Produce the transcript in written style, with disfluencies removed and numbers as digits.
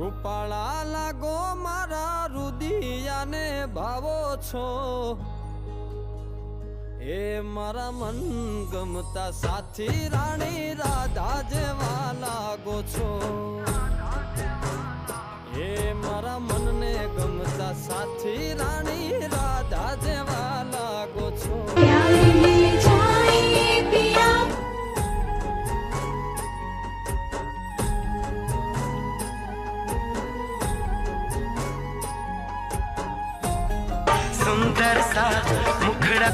રૂપાળા લાગો મારા રુદિયાને ભાવો છો, એ મારા મન ગમતા સાથી રાણી રાધા જેવા લાગો છો, એ મારા મનને ગમતા સાથી રાણી રાધા જેવા લાગો છો। सुंदर सा मुखड़ा